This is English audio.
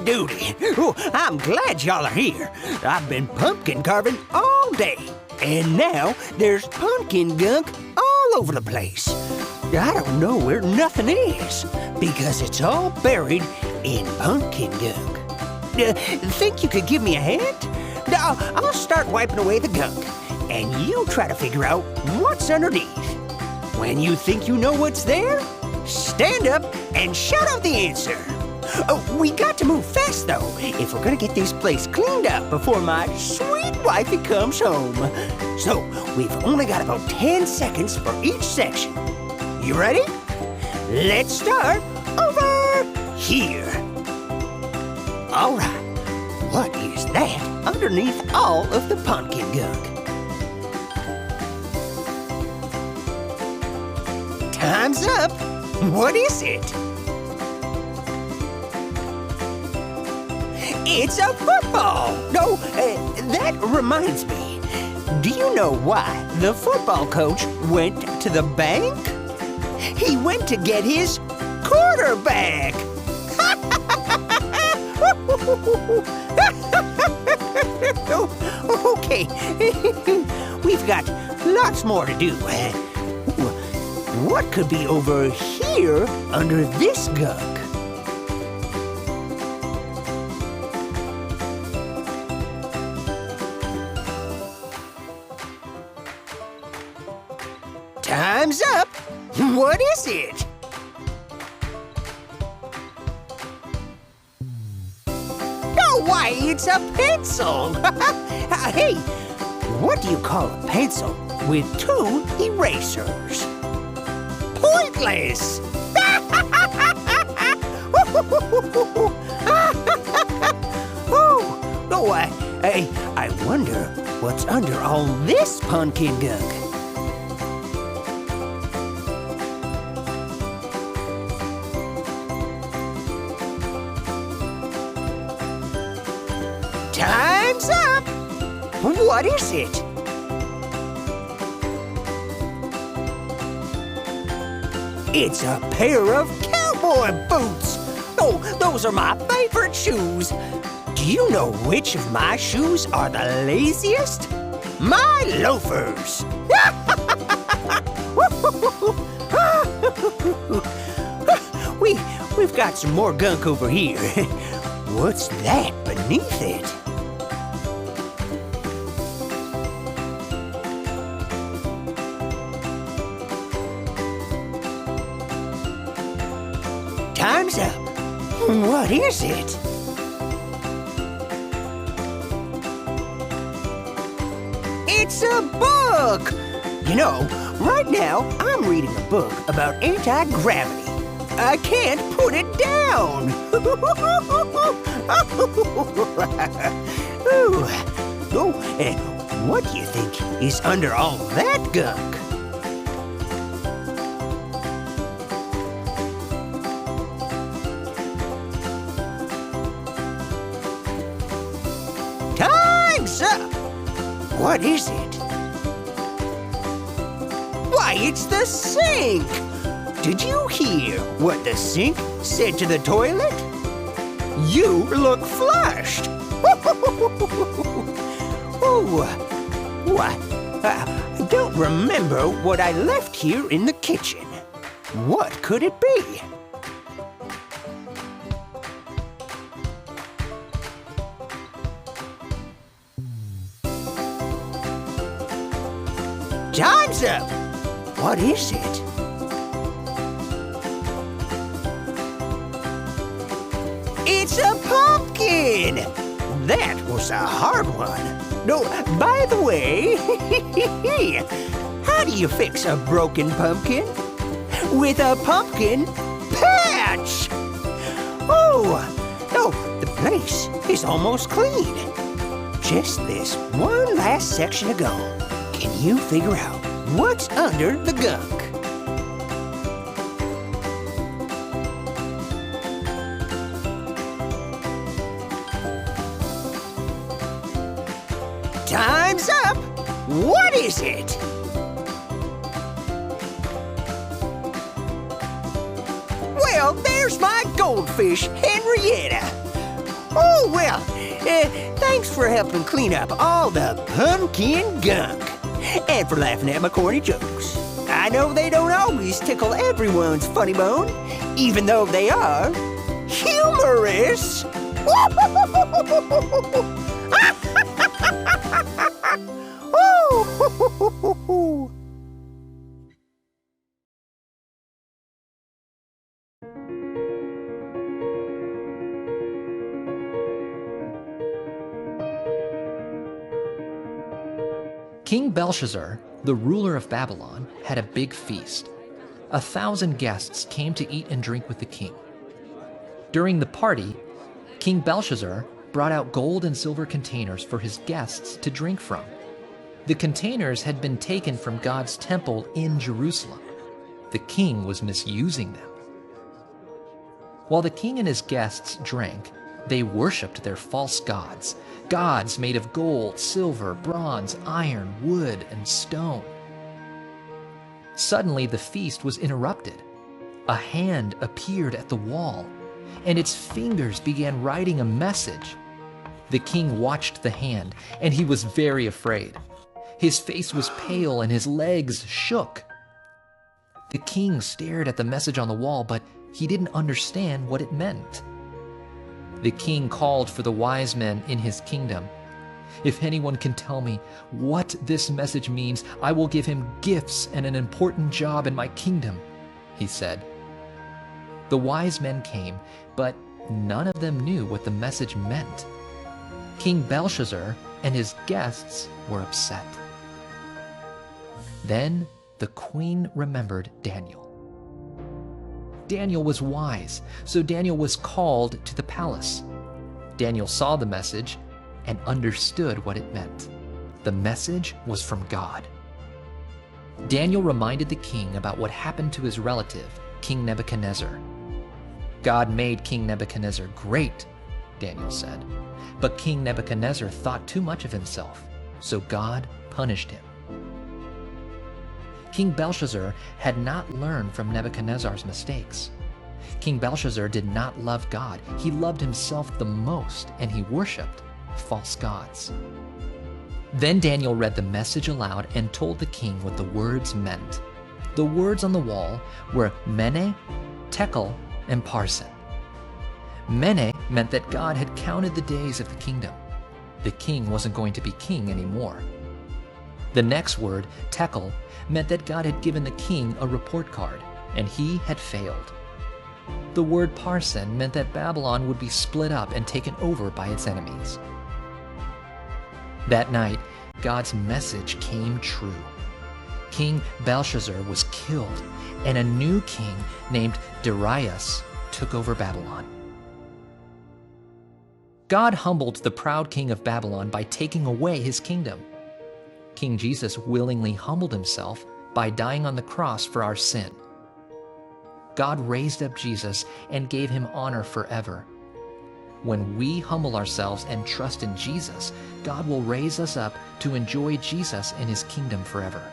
duty. Oh, I'm glad y'all are here. I've been pumpkin carving all day, and now there's pumpkin gunk all over the place. I don't know where nothing is, because it's all buried in pumpkin gunk. Think you could give me a hand? I'll start wiping away the gunk, and you try to figure out what's underneath. When you think you know what's there, stand up and shout out the answer. We got to move fast, though, if we're gonna get this place cleaned up before my sweet wifey comes home. So, we've only got about 10 seconds for each section. You ready? Let's start over here. All right, what is that underneath all of the pumpkin gunk? Time's up. What is it? It's a football! No, that reminds me. Do you know why the football coach went to the bank? He went to get his quarterback! Okay, we've got lots more to do. What could be over here under this gunk? Time's up! What is it? Oh, why, it's a pencil! Hey, what do you call a pencil with 2 erasers? Pointless! I wonder what's under all this pumpkin gunk. Time's up! What is it? It's a pair of cowboy boots! Oh, those are my favorite shoes! Do you know which of my shoes are the laziest? My loafers! We've got some more gunk over here. What's that beneath it? Time's up. What is it? It's a book! You know, right now I'm reading a book about anti-gravity. I can't put it down! What do you think is under all that gunk? Time's up! What is it? Why, it's the sink! Did you hear what the sink said to the toilet? You look flushed! I don't remember what I left here in the kitchen. What could it be? Time's up! What is it? It's a pumpkin! That was a hard one. No, by the way, how do you fix a broken pumpkin? With a pumpkin patch! Oh, the place is almost clean. Just this one last section to go. Can you figure out what's under the gunk? Time's up! What is it? Well, there's my goldfish, Henrietta. Oh, well, thanks for helping clean up all the pumpkin gunk. And for laughing at my corny jokes. I know they don't always tickle everyone's funny bone, even though they are humorous. King Belshazzar, the ruler of Babylon, had a big feast. 1,000 guests came to eat and drink with the king. During the party, King Belshazzar brought out gold and silver containers for his guests to drink from. The containers had been taken from God's temple in Jerusalem. The king was misusing them. While the king and his guests drank, they worshipped their false gods, gods made of gold, silver, bronze, iron, wood, and stone. Suddenly, the feast was interrupted. A hand appeared at the wall, and its fingers began writing a message. The king watched the hand, and he was very afraid. His face was pale, and his legs shook. The king stared at the message on the wall, but he didn't understand what it meant. The king called for the wise men in his kingdom. "If anyone can tell me what this message means, I will give him gifts and an important job in my kingdom," he said. The wise men came, but none of them knew what the message meant. King Belshazzar and his guests were upset. Then the queen remembered Daniel. Daniel was wise, so Daniel was called to the palace. Daniel saw the message and understood what it meant. The message was from God. Daniel reminded the king about what happened to his relative, King Nebuchadnezzar. "God made King Nebuchadnezzar great," Daniel said, "but King Nebuchadnezzar thought too much of himself, so God punished him." King Belshazzar had not learned from Nebuchadnezzar's mistakes. King Belshazzar did not love God. He loved himself the most, and he worshipped false gods. Then Daniel read the message aloud and told the king what the words meant. The words on the wall were Mene, Tekel, and Parsin. Mene meant that God had counted the days of the kingdom. The king wasn't going to be king anymore. The next word, Tekel, meant that God had given the king a report card, and he had failed. The word Parsin meant that Babylon would be split up and taken over by its enemies. That night, God's message came true. King Belshazzar was killed, and a new king named Darius took over Babylon. God humbled the proud king of Babylon by taking away his kingdom. King Jesus willingly humbled himself by dying on the cross for our sin. God raised up Jesus and gave him honor forever. When we humble ourselves and trust in Jesus, God will raise us up to enjoy Jesus in his kingdom forever.